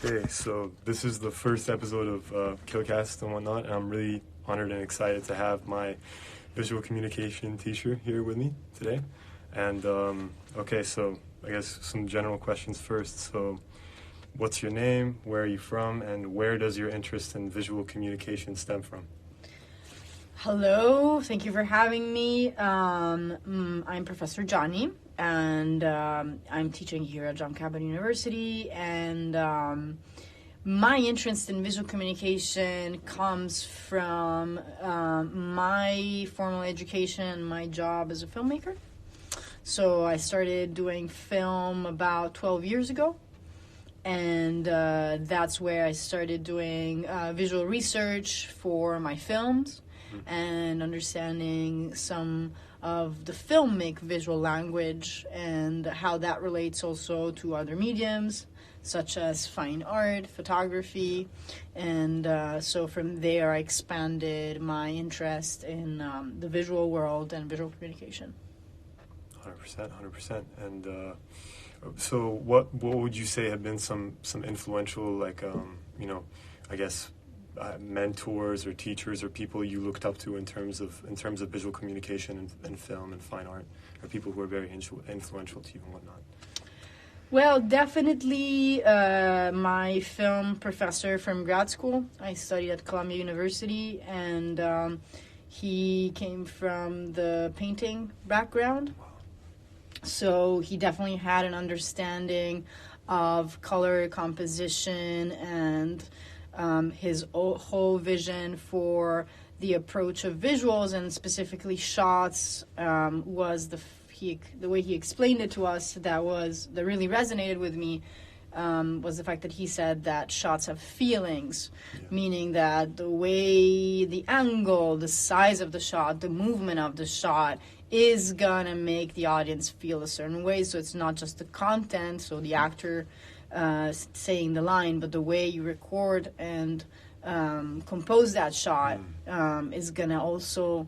Okay, so this is the first episode of Killcast and whatnot, and I'm really honored and excited to have my visual communication teacher here with me today. And okay, so I guess some general questions first. So, what's your name? Where are you from? And where does your interest in visual communication stem from? Hello, thank you for having me. I'm Professor Gianni, and I'm teaching here at John Cabot University. And my interest in visual communication comes from my formal education, my job as a filmmaker. So I started doing film about 12 years ago. And that's where I started doing visual research for my films and understanding some of the filmic visual language and how that relates also to other mediums such as fine art, photography, and so from there I expanded my interest in the visual world and visual communication. 100%. And so what would you say have been some influential, I guess, mentors or teachers or people you looked up to in terms of visual communication and film and fine art, or people who are very influential to you and whatnot? Well, definitely my film professor from grad school. I studied at Columbia University, and he came from the painting background. Wow. So he definitely had an understanding of color composition and his whole vision for the approach of visuals and specifically shots was the way he explained it to us that really resonated with me was the fact that he said that shots have feelings, meaning that the way, the angle, the size of the shot, the movement of the shot is gonna make the audience feel a certain way. So it's not just the content, so the actor saying the line, but the way you record and compose that shot is gonna also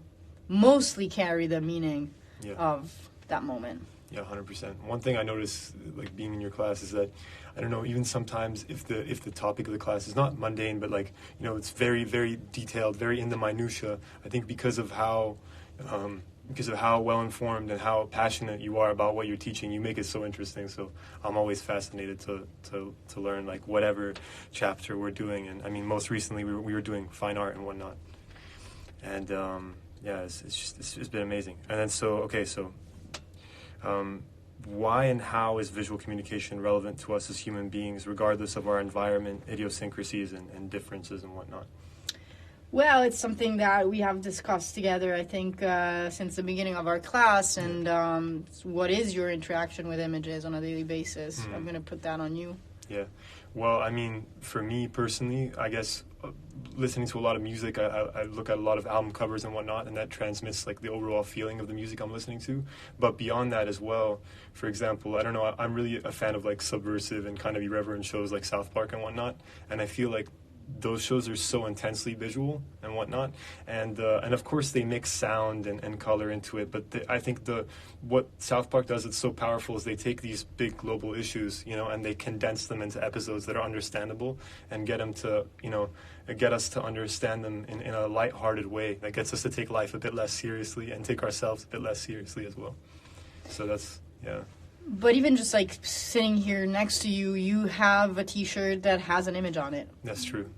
mostly carry the meaning of that moment. Yeah, 100%. One thing I noticed, like being in your class, is that I don't know. Even sometimes, if the topic of the class is not mundane, but it's very, very detailed, very in the minutia. I think because of how well informed and how passionate you are about what you're teaching, you make it so interesting. So I'm always fascinated to learn whatever chapter we're doing. And I mean, most recently we were doing fine art and whatnot. And it's been amazing. And then why and how is visual communication relevant to us as human beings, regardless of our environment, idiosyncrasies, and differences and whatnot? Well, it's something that we have discussed together, I think, since the beginning of our class. And what is your interaction with images on a daily basis? I'm going to put that on you. Yeah. Well, I mean, for me personally, I guess listening to a lot of music, I look at a lot of album covers and whatnot, and that transmits the overall feeling of the music I'm listening to. But beyond that as well, for example, I don't know, I'm really a fan of subversive and kind of irreverent shows like South Park and whatnot, and I feel like those shows are so intensely visual and whatnot, and of course they mix sound and color into it. But I think what South Park does that's so powerful is they take these big global issues, and they condense them into episodes that are understandable and get us to understand them in a lighthearted way that gets us to take life a bit less seriously and take ourselves a bit less seriously as well. So that's But even just sitting here next to you, you have a T-shirt that has an image on it. That's true.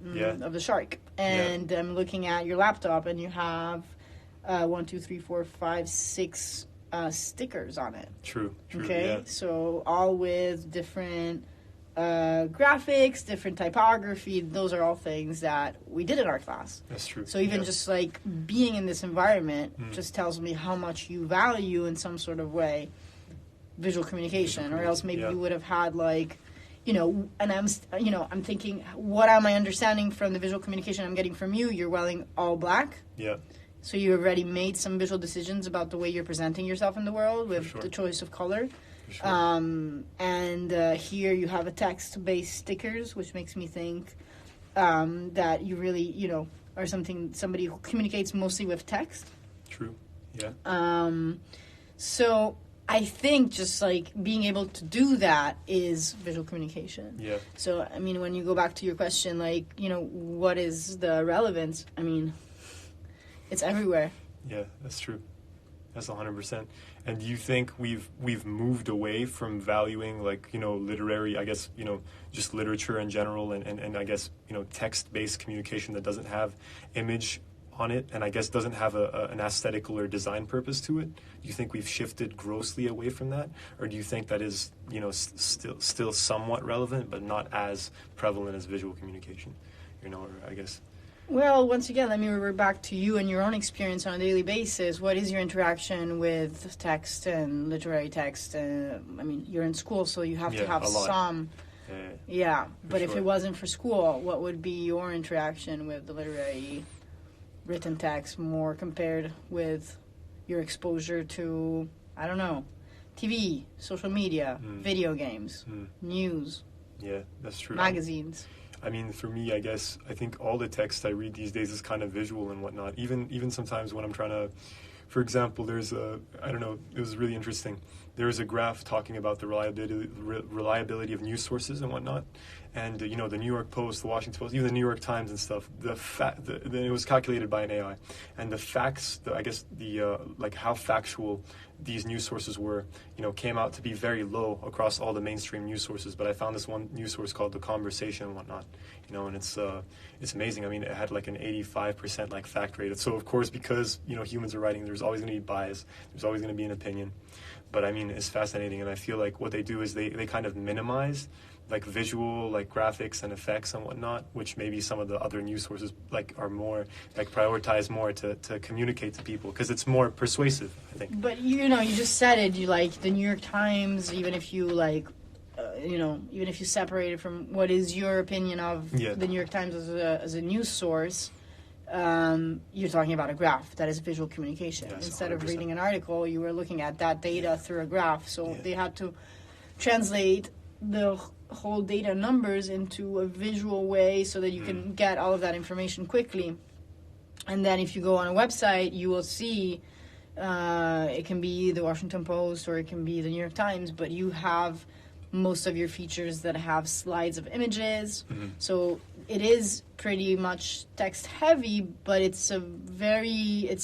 Of the shark. And I'm looking at your laptop, and you have 6 stickers on it. True. Okay, yeah. So all with different graphics, different typography. Those are all things that we did in our class. That's true. So even just being in this environment just tells me how much you value in some sort of way visual communication, or else maybe you would have had and I'm thinking, what am I understanding from the visual communication I'm getting from you? You're wearing all black. Yeah. So you already made some visual decisions about the way you're presenting yourself in the world with the choice of color. For sure. And here you have a text-based stickers, which makes me think that you really, are somebody who communicates mostly with text. True. Yeah. So I think just like being able to do that is visual communication. Yeah. So, I mean, when you go back to your question, like, you know, what is the relevance? I mean, it's everywhere. Yeah, that's true. That's 100%. And do you think we've moved away from valuing, like, you know, literary, I guess, you know, just literature in general, and I guess, you know, text-based communication that doesn't have image on it, and I guess doesn't have an aesthetical or design purpose to it? Do you think we've shifted grossly away from that? Or do you think that is, you know, still somewhat relevant, but not as prevalent as visual communication? You know, or I guess... Well, once again, let me revert back to you and your own experience on a daily basis. What is your interaction with text and literary text? I mean, you're in school, so you have to have some. Yeah, but if it wasn't for school, what would be your interaction with the literary written text more compared with your exposure to, I don't know, TV, social media, video games, news? Yeah, that's true. Magazines. I mean, for me, I guess, I think all the text I read these days is kind of visual and whatnot. Even sometimes when I'm trying to, for example, there's I don't know, it was really interesting. There was a graph talking about the reliability of news sources and whatnot. And, you know, the New York Post, the Washington Post, even the New York Times and stuff, it was calculated by an AI. And the facts, like how factual these news sources were, you know, came out to be very low across all the mainstream news sources. But I found this one news source called The Conversation and whatnot, you know, and it's amazing. I mean, it had like an 85% like fact rate. So of course, because, you know, humans are writing, there's always going to be bias. There's always going to be an opinion. But I mean, it's fascinating. And I feel like what they do is they kind of minimize like visual, like graphics and effects and whatnot, which maybe some of the other news sources like are more like prioritize more to communicate to people because it's more persuasive, I think. But you know, you just said it. You like the New York Times, even if you like, you know, even if you separate it from what is your opinion of the New York Times as a news source, you're talking about a graph that is visual communication. Yes, instead 100%. Of reading an article, you were looking at that data through a graph. So they had to translate the whole data numbers into a visual way so that you can get all of that information quickly. And then if you go on a website, you will see it can be the Washington Post or it can be the New York Times, but you have most of your features that have slides of images. So it is pretty much text heavy, but it's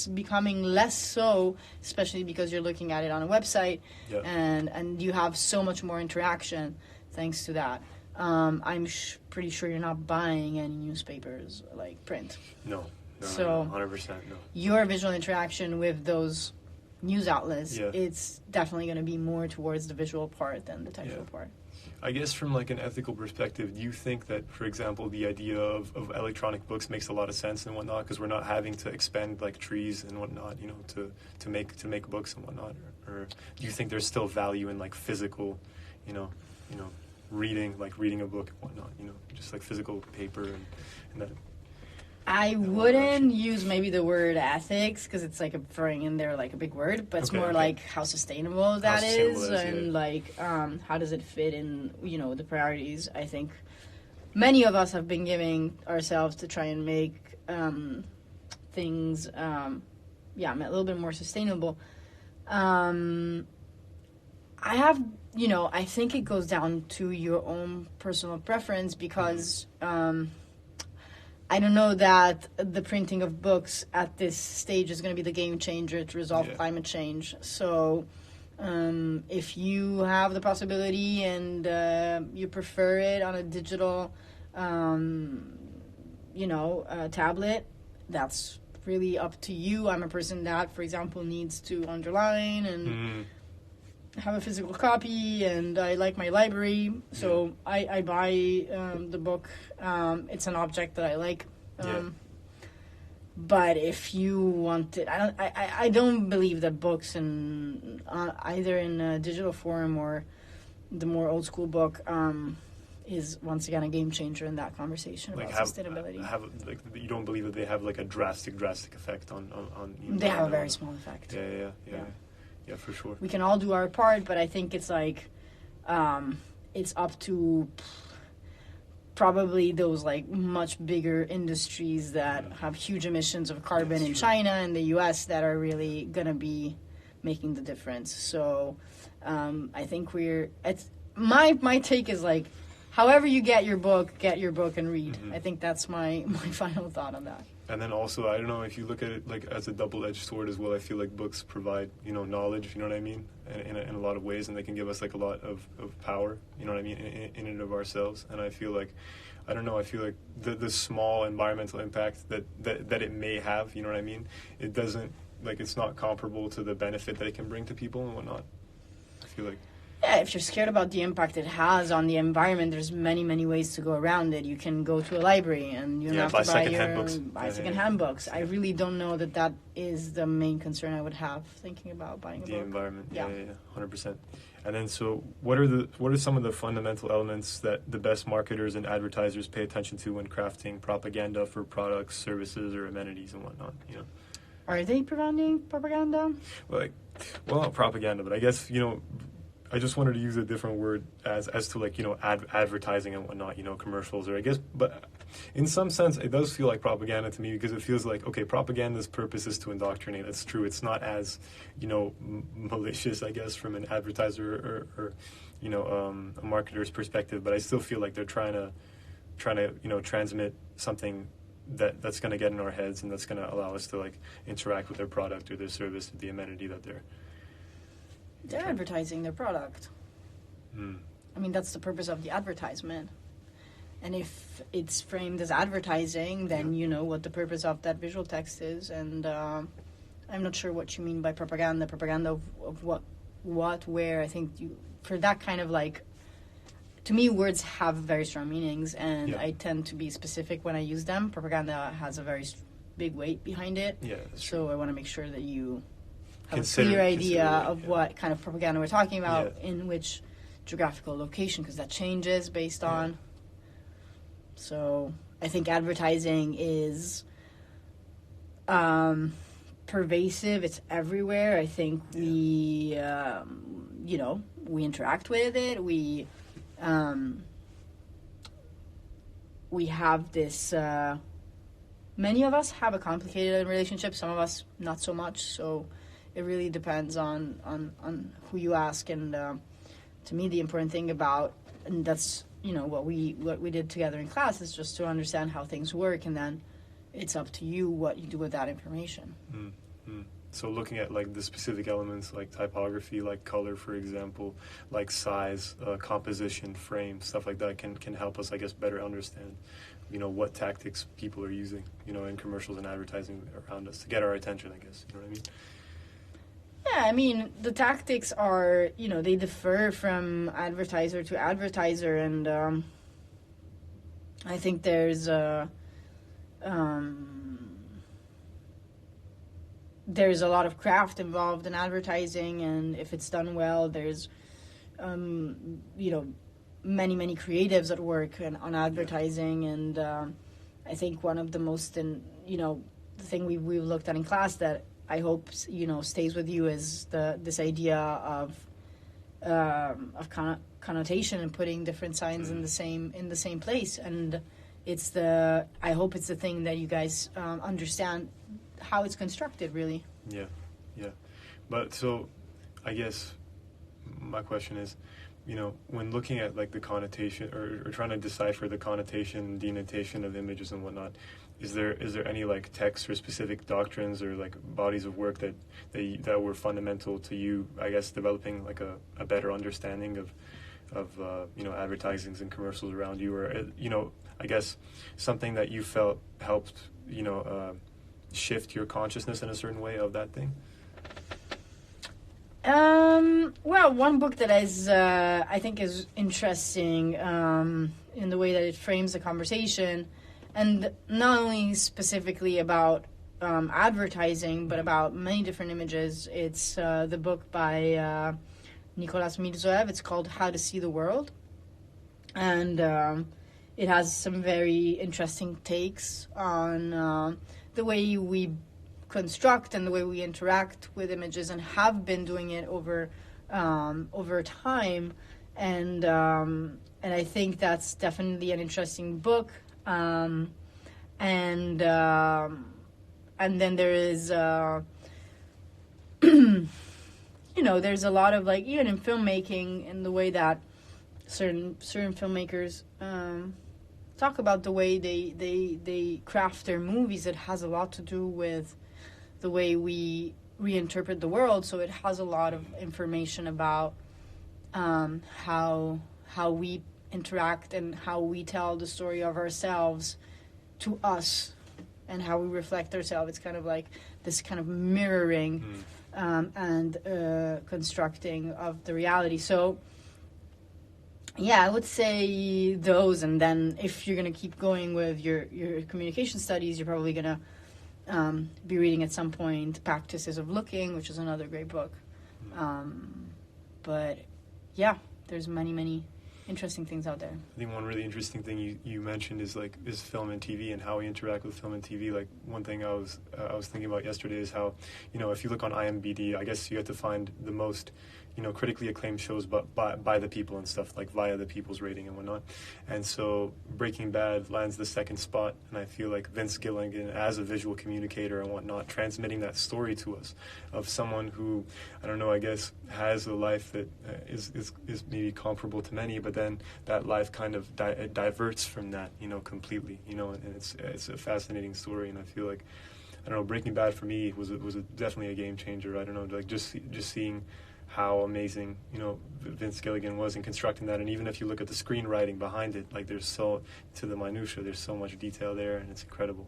becoming less so, especially because you're looking at it on a website and you have so much more interaction thanks to that. I'm pretty sure you're not buying any newspapers like print. No, so 100% no. Your visual interaction with those news outlets, it's definitely going to be more towards the visual part than the textual part. I guess from like an ethical perspective, do you think that, for example, the idea of electronic books makes a lot of sense and whatnot because we're not having to expend like trees and whatnot, you know, to make books and whatnot, or do you think there's still value in like physical, you know, reading a book and whatnot, you know, just like physical paper and that? I wouldn't use maybe the word ethics because it's like throwing in there like a big word, but it's more like how sustainable that is and like how does it fit in, you know, the priorities. I think many of us have been giving ourselves to try and make things a little bit more sustainable. I think it goes down to your own personal preference because I don't know that the printing of books at this stage is going to be the game changer to resolve climate change. So if you have the possibility and you prefer it on a digital, tablet, that's really up to you. I'm a person that, for example, needs to underline and have a physical copy, and I like my library, so I buy the book. It's an object that I like. But if you want it, I don't believe that books in either in a digital form or the more old school book is once again a game changer in that conversation about sustainability. You don't believe that they have like a drastic effect on they have a very small effect. Yeah, for sure. We can all do our part, but I think it's like it's up to probably those like much bigger industries that have huge emissions of carbon in China and the US that are really going to be making the difference. So I think my take is like, however you get your book and read. I think that's my final thought on that. And then also, I don't know, if you look at it like as a double-edged sword as well, I feel like books provide, knowledge, you know what I mean, in a lot of ways, and they can give us like a lot of power, you know what I mean, in and of ourselves. And I feel like, I don't know, I feel like the small environmental impact that it may have, you know what I mean, it doesn't, like, it's not comparable to the benefit that it can bring to people and whatnot. I feel like. Yeah, if you're scared about the impact it has on the environment, there's many, many ways to go around it. You can go to a library and you don't have to buy second-hand books. I really don't know that is the main concern I would have thinking about buying a book. The environment, yeah, 100%. And then, so what are some of the fundamental elements that the best marketers and advertisers pay attention to when crafting propaganda for products, services, or amenities and whatnot? Are they providing propaganda? Well, not propaganda, but I guess I just wanted to use a different word as to like, advertising and whatnot, commercials, or I guess, but in some sense it does feel like propaganda to me, because it feels like, okay, propaganda's purpose is to indoctrinate. That's true. It's not as, malicious, I guess, from an advertiser or a marketer's perspective, but I still feel like they're trying to transmit something that's going to get in our heads and that's going to allow us to like interact with their product or their service or the amenity that they're advertising their product. I mean, that's the purpose of the advertisement. And if it's framed as advertising, then you know what the purpose of that visual text is. And I'm not sure what you mean by propaganda. Propaganda of what, where. I think for that kind of like, to me, words have very strong meanings, and I tend to be specific when I use them. Propaganda has a very big weight behind it. Yeah, that's so true. I want to make sure that you have a clear idea of what kind of propaganda we're talking about, in which geographical location, because that changes based on. So I think advertising is pervasive. It's everywhere. I think we interact with it. We have this. Many of us have a complicated relationship. Some of us not so much. So it really depends on who you ask. And to me, the important thing about, and that's what we did together in class, is just to understand how things work, and then it's up to you what you do with that information. So looking at like the specific elements like typography, like color, for example, like size, composition, frame, stuff like that can help us, I guess, better understand, what tactics people are using, in commercials and advertising around us to get our attention, I guess. You know what I mean? Yeah, I mean, the tactics are, they differ from advertiser to advertiser, and I think there's a lot of craft involved in advertising, and if it's done well, there's, many creatives at work on advertising, and I think one of the most, the thing we looked at in class that I hope stays with you is this idea of connotation and putting different signs in the same place, and I hope it's the thing that you guys understand how it's constructed, really. Yeah. But so, I guess my question is, when looking at like the connotation or trying to decipher the connotation, denotation of images and whatnot, is there any like texts or specific doctrines or like bodies of work that were fundamental to you, I guess, developing like a better understanding of advertisings and commercials around you, or I guess something that you felt helped shift your consciousness in a certain way of that thing? Well, one book that I think is interesting in the way that it frames the conversation, and not only specifically about advertising, but about many different images. It's the book by Nicolas Mirzoev. It's called How to See the World, and it has some very interesting takes on the way we construct and the way we interact with images, and have been doing it over time, and I think that's definitely an interesting book. And then there is there's a lot of like, even in filmmaking, in the way that certain filmmakers talk about the way they craft their movies. It has a lot to do with the way we reinterpret the world. So it has a lot of information about how we interact and how we tell the story of ourselves to us, and how we reflect ourselves. It's kind of like this kind of mirroring and constructing of the reality. So yeah, I would say those. And then if you're going to keep going with your communication studies, you're probably going to be reading at some point Practices of Looking, which is another great book. But yeah, there's many interesting things out there. I think one really interesting thing you mentioned is film and TV and how we interact with film and TV. Like, one thing I was thinking about yesterday is how, if you look on IMDb, I guess you have to find the most critically acclaimed shows, but by the people and stuff, like via the people's rating and whatnot. And so Breaking Bad lands the second spot, and I feel like Vince Gilligan, as a visual communicator and whatnot, transmitting that story to us of someone who, I don't know, I guess has a life that is maybe comparable to many, but then that life kind of diverts from that, completely, and it's a fascinating story. And I feel like, I don't know, Breaking Bad for me was definitely a game changer. I don't know, like just seeing how amazing, Vince Gilligan was in constructing that. And even if you look at the screenwriting behind it, like, there's so, to the minutia, there's so much detail there, and it's incredible.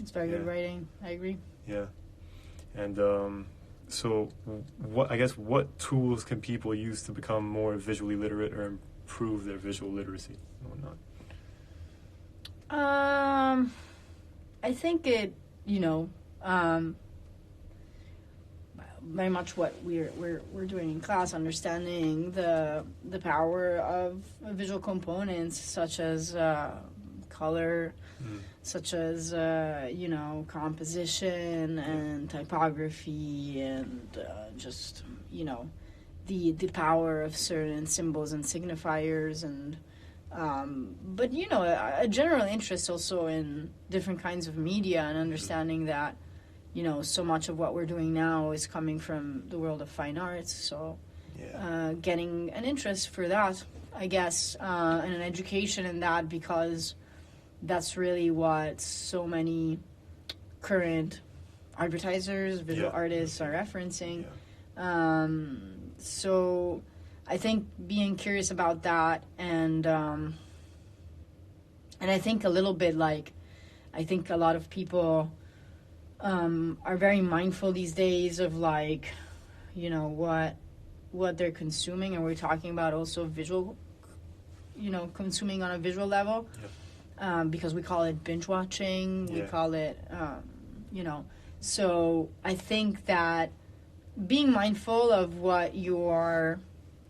It's very good writing. I agree. Yeah. And so what tools can people use to become more visually literate or improve their visual literacy and whatnot? I think it, very much what we're doing in class, understanding the power of visual components such as color, such as composition and typography, and just the power of certain symbols and signifiers, and but a general interest also in different kinds of media, and understanding that so much of what we're doing now is coming from the world of fine arts. So getting an interest for that, I guess, and an education in that, because that's really what so many current advertisers, visual artists are referencing. So I think being curious about that, and I think a little bit like, I think a lot of people are very mindful these days of what they're consuming, and we're talking about also visual, consuming on a visual level, because we call it binge watching, we call it, so I think that being mindful of what you're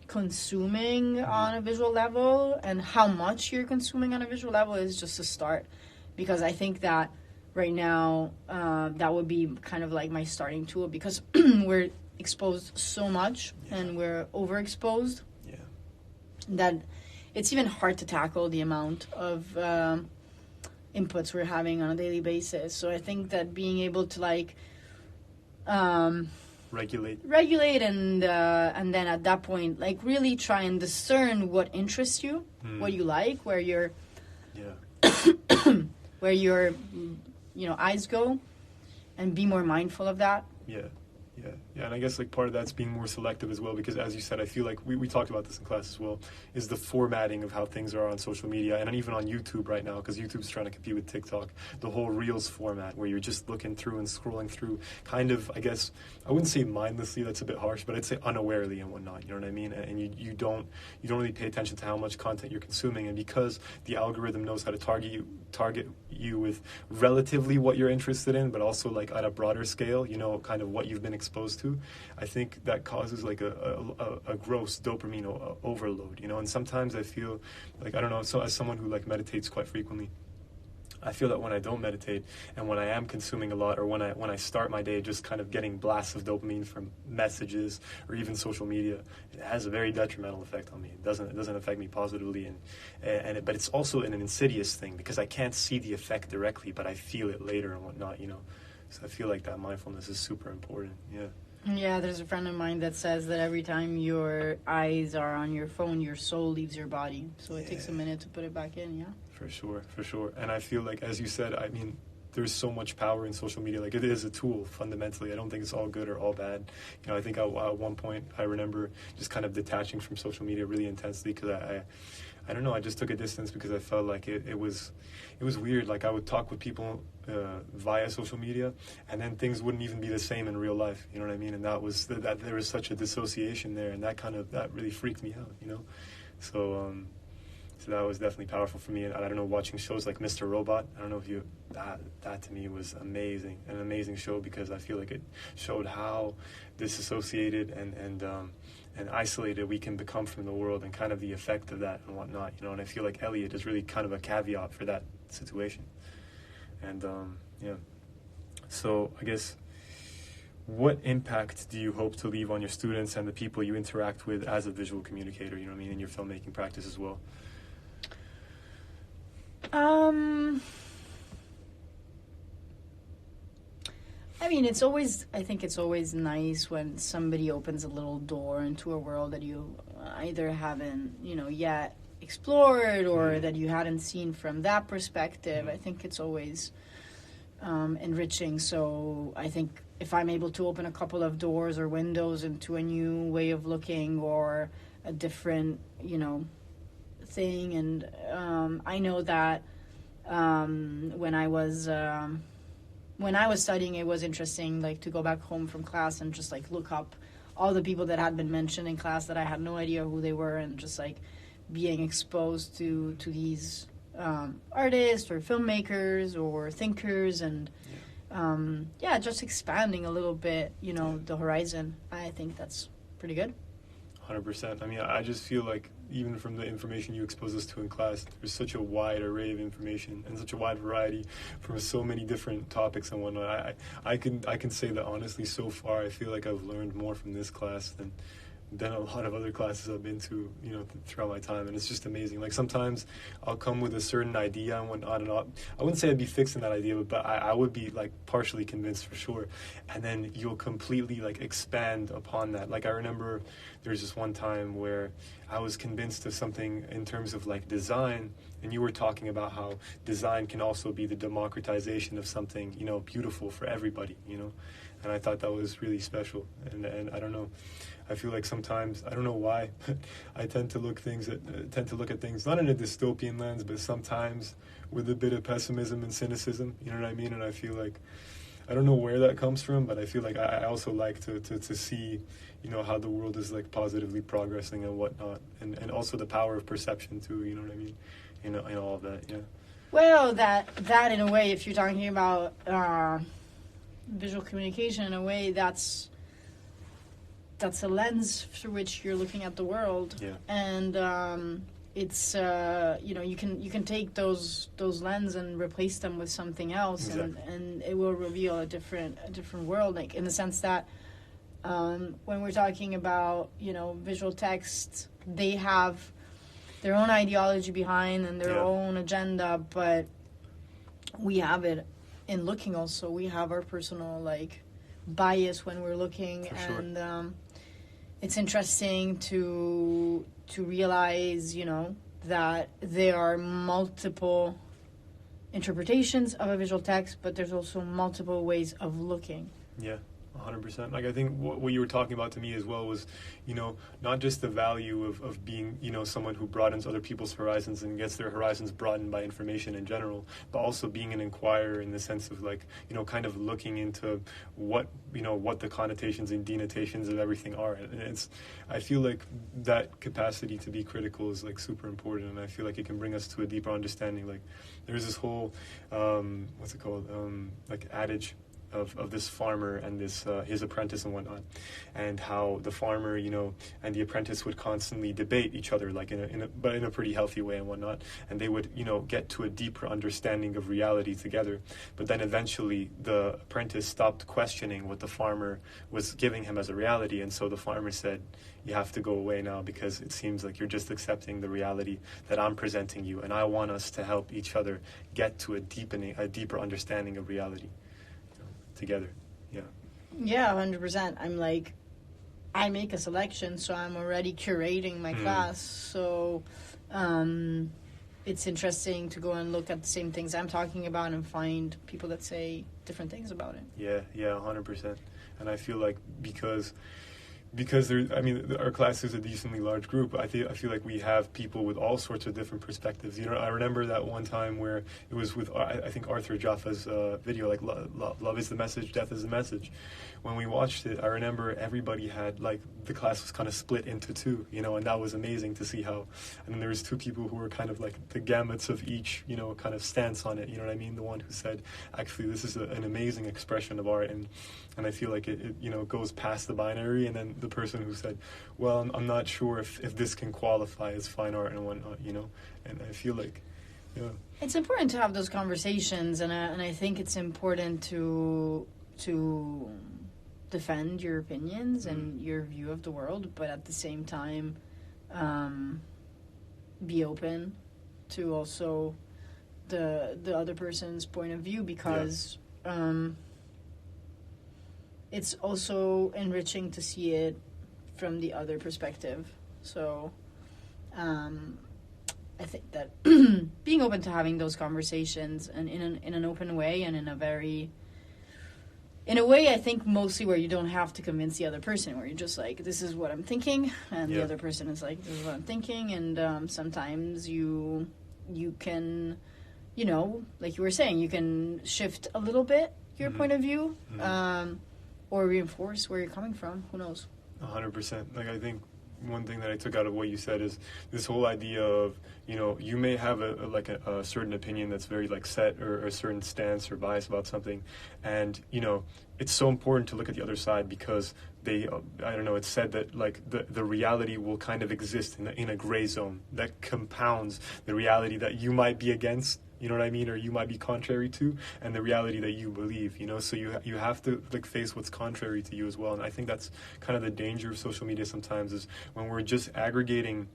consuming on a visual level and how much you're consuming on a visual level is just a start, because I think that right now, that would be kind of like my starting tool, because we're exposed so much and we're overexposed that it's even hard to tackle the amount of inputs we're having on a daily basis. So I think that being able to regulate and then at that point, like, really try and discern what interests you, what you like, where your where your eyes go, and be more mindful of that. Yeah, and I guess part of that's being more selective as well, because as you said, I feel like we talked about this in class as well, is the formatting of how things are on social media, and even on YouTube right now, because YouTube's trying to compete with TikTok, the whole Reels format, where you're just looking through and scrolling through, kind of, I guess, I wouldn't say mindlessly, that's a bit harsh, but I'd say unawarely and whatnot, you know what I mean? And you don't really pay attention to how much content you're consuming, and because the algorithm knows how to target you with relatively what you're interested in, but also at a broader scale, kind of what you've been exposed to, I think that causes a gross dopamine overload, and sometimes I feel I don't know, so as someone who meditates quite frequently, I feel that when I don't meditate and when I am consuming a lot, or when I start my day just kind of getting blasts of dopamine from messages or even social media, it has a very detrimental effect on me. It doesn't affect me positively, but it's also an insidious thing, because I can't see the effect directly, but I feel it later and whatnot, So I feel like that mindfulness is super important. Yeah. Yeah, there's a friend of mine that says that every time your eyes are on your phone, your soul leaves your body. So it takes a minute to put it back in, yeah? For sure, for sure. And I feel like, as you said, I mean, there's so much power in social media. Like, it is a tool, fundamentally. I don't think it's all good or all bad. You know, I think at one point, I remember just kind of detaching from social media really intensely because I don't know, I just took a distance because I felt like it was weird. Like, I would talk with people via social media, and then things wouldn't even be the same in real life. You know what I mean? And that there was such a dissociation there, and that really freaked me out. You know, so that was definitely powerful for me. And I don't know, watching shows like Mr. Robot. I don't know if you that to me was amazing, an amazing show because I feel like it showed how disassociated and isolated we can become from the world and kind of the effect of that and whatnot, you know. And I feel like Elliot is really kind of a caveat for that situation. And yeah, so I guess, what impact do you hope to leave on your students and the people you interact with as a visual communicator, you know what I mean, in your filmmaking practice as well? I mean, I think it's always nice when somebody opens a little door into a world that you either haven't, yet explored or that you hadn't seen from that perspective. I think it's always enriching. So I think if I'm able to open a couple of doors or windows into a new way of looking or a different, thing. And I know that when I was studying, it was interesting, like, to go back home from class and just, like, look up all the people that had been mentioned in class that I had no idea who they were, and just, like, being exposed to these artists or filmmakers or thinkers, and just expanding a little bit, the horizon. I think that's pretty good. 100%. I mean, I just feel like even from the information you expose us to in class, there's such a wide array of information and such a wide variety from so many different topics and whatnot. I can say that honestly, so far, I feel like I've learned more from this class than a lot of other classes I've been to, throughout my time, and it's just amazing. Like, sometimes I'll come with a certain idea and whatnot, and I wouldn't say I'd be fixed in that idea, but I would be, like, partially convinced for sure, and then you'll completely, like, expand upon that. Like, I remember there's this one time where I was convinced of something in terms of, like, design, and you were talking about how design can also be the democratization of something, beautiful for everybody, and I thought that was really special, and I don't know. I feel like sometimes, I don't know why, but I tend to look at things not in a dystopian lens, but sometimes with a bit of pessimism and cynicism. You know what I mean? And I feel like, I don't know where that comes from, but I feel like I also like to see, how the world is, like, positively progressing and whatnot, and also the power of perception too. You know what I mean? In all of that, yeah. Well, that in a way, if you're talking about visual communication, in a way, that's a lens through which you're looking at the world. Yeah. And it's you can take those lens and replace them with something else. Exactly. and it will reveal a different world, like, in the sense that when we're talking about visual text, they have their own ideology behind and their own agenda, but we have it in looking also. We have our personal, like, bias when we're looking. For sure. And it's interesting to realize, that there are multiple interpretations of a visual text, but there's also multiple ways of looking. Yeah, 100%. Like, I think what you were talking about to me as well was, not just the value of being, someone who broadens other people's horizons and gets their horizons broadened by information in general, but also being an inquirer in the sense of, like, kind of looking into what the connotations and denotations of everything are. And I feel like that capacity to be critical is, like, super important, and I feel like it can bring us to a deeper understanding. Like, there's this whole, what's it called, like, adage of this farmer and this his apprentice and whatnot, and how the farmer, and the apprentice would constantly debate each other, like, but in a pretty healthy way and whatnot, and they would, get to a deeper understanding of reality together. But then eventually the apprentice stopped questioning what the farmer was giving him as a reality, and so the farmer said, "You have to go away now, because it seems like you're just accepting the reality that I'm presenting you, and I want us to help each other get to a deeper understanding of reality together." Yeah. Yeah, 100%. I'm like, I make a selection, so I'm already curating my class. So it's interesting to go and look at the same things I'm talking about and find people that say different things about it. Yeah, 100%. And I feel like because there, I mean, our class is a decently large group. I feel like we have people with all sorts of different perspectives. You know, I remember that one time where it was with I think Arthur Jaffa's video, like love is the message, death is the message. When we watched it, I remember everybody had, like, the class was kind of split into two, you know, and that was amazing to see how. And then there was two people who were kind of like the gamuts of each, you know, kind of stance on it. You know what I mean? The one who said, actually, this is an amazing expression of art, and I feel like it you know, goes past the binary. And then the person who said, well, I'm not sure if this can qualify as fine art and whatnot, you know. And I feel like, yeah, It's important to have those conversations, and I think it's important to defend your opinions and your view of the world, but at the same time, be open to also the other person's point of view, because it's also enriching to see it from the other perspective. So I think that being open to having those conversations, and in an open way, and in a way, I think mostly where you don't have to convince the other person, where you're just like, this is what I'm thinking, and the other person is like, this is what I'm thinking. And sometimes you can, you know, like you were saying, you can shift a little bit your point of view, or reinforce where you're coming from. Who knows? 100%. Like, I think one thing that I took out of what you said is this whole idea of, you know, you may have a certain opinion that's very, like, set, or a certain stance or bias about something, and, you know, it's so important to look at the other side, because they I don't know, it's said that, like, the reality will kind of exist in a gray zone that compounds the reality that you might be against, you know what I mean, or you might be contrary to, and the reality that you believe, you know. So you have to, like, face what's contrary to you as well. And I think that's kind of the danger of social media sometimes, is when we're just aggregating,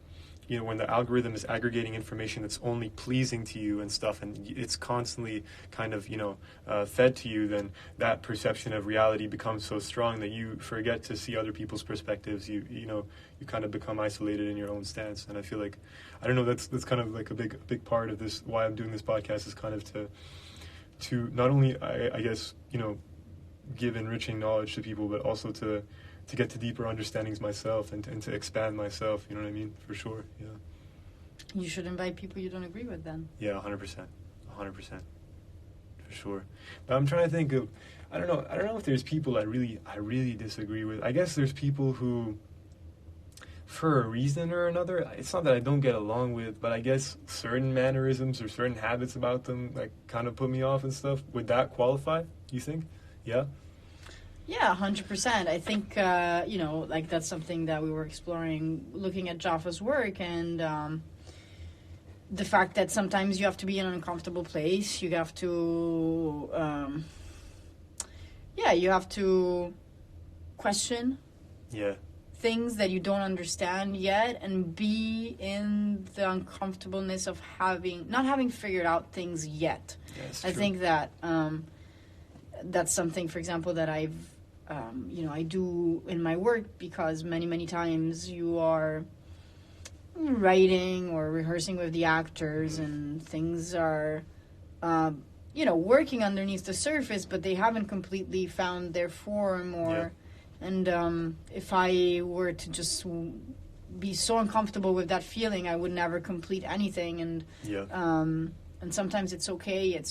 you know, when the algorithm is aggregating information that's only pleasing to you and stuff, and it's constantly kind of, you know, fed to you, then that perception of reality becomes so strong that you forget to see other people's perspectives. You know, you kind of become isolated in your own stance. And I feel like, I don't know, that's kind of like a big part of this, why I'm doing this podcast, is kind of to not only, I guess, you know, give enriching knowledge to people, but also to get to deeper understandings myself, and to expand myself, you know what I mean? For sure, yeah. You should invite people you don't agree with then. Yeah, 100%. 100%. For sure. But I'm trying to think of, I don't know if there's people I really disagree with. I guess there's people who, for a reason or another, it's not that I don't get along with, but I guess certain mannerisms or certain habits about them, like, kind of put me off and stuff. Would that qualify, you think? Yeah? Yeah, 100%. I think, you know, like, that's something that we were exploring, looking at Jaffa's work, and the fact that sometimes you have to be in an uncomfortable place. You have to, you have to question things that you don't understand yet, and be in the uncomfortableness of not having figured out things yet. Yeah, I think that that's something, for example, that I've you know, I do in my work, because many times you are writing or rehearsing with the actors, and things are you know, working underneath the surface, but they haven't completely found their form, or and if I were to just be so uncomfortable with that feeling, I would never complete anything. And sometimes it's okay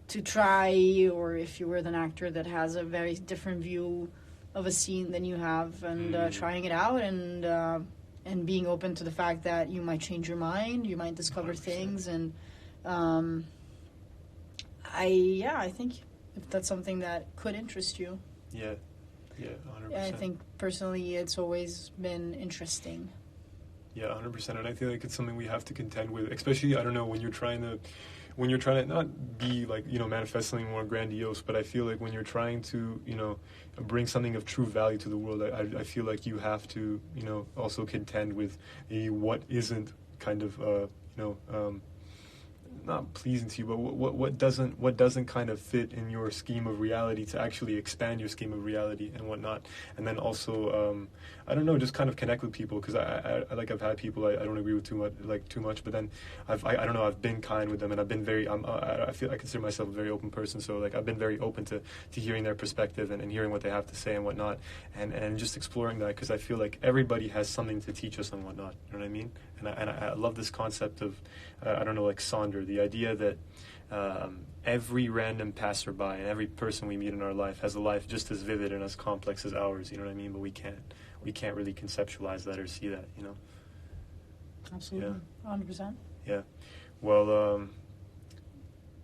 to try, or if you're with an actor that has a very different view of a scene than you have, and trying it out, and being open to the fact that you might change your mind, you might discover 100%. Things, and I think if that's something that could interest you. Yeah, 100%. I think personally it's always been interesting. Yeah, 100%. And I feel like it's something we have to contend with, especially, I don't know, when you're trying to not be, like, you know, manifest something more grandiose, but I feel like when you're trying to, you know, bring something of true value to the world, I feel like you have to, you know, also contend with what isn't kind of, you know, not pleasing to you, but what doesn't kind of fit in your scheme of reality to actually expand your scheme of reality and whatnot. And then also, I don't know, just kind of connect with people, because I've had people I don't agree with too much, but then I don't know, I've been kind with them, and I've been very I feel I consider myself a very open person, so like I've been very open to hearing their perspective and hearing what they have to say and whatnot, and just exploring that, because I feel like everybody has something to teach us and whatnot. You know what I mean? And I love this concept of I don't know, like Sonder, the idea that every random passerby and every person we meet in our life has a life just as vivid and as complex as ours. You know what I mean? But we can't really conceptualize that or see that. You know? Absolutely, 100%. Yeah. Well,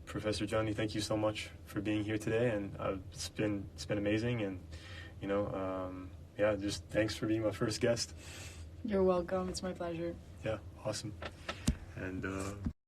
Professor Gianni, thank you so much for being here today, and it's been amazing, and you know, yeah, just thanks for being my first guest. You're welcome. It's my pleasure. Yeah, awesome. And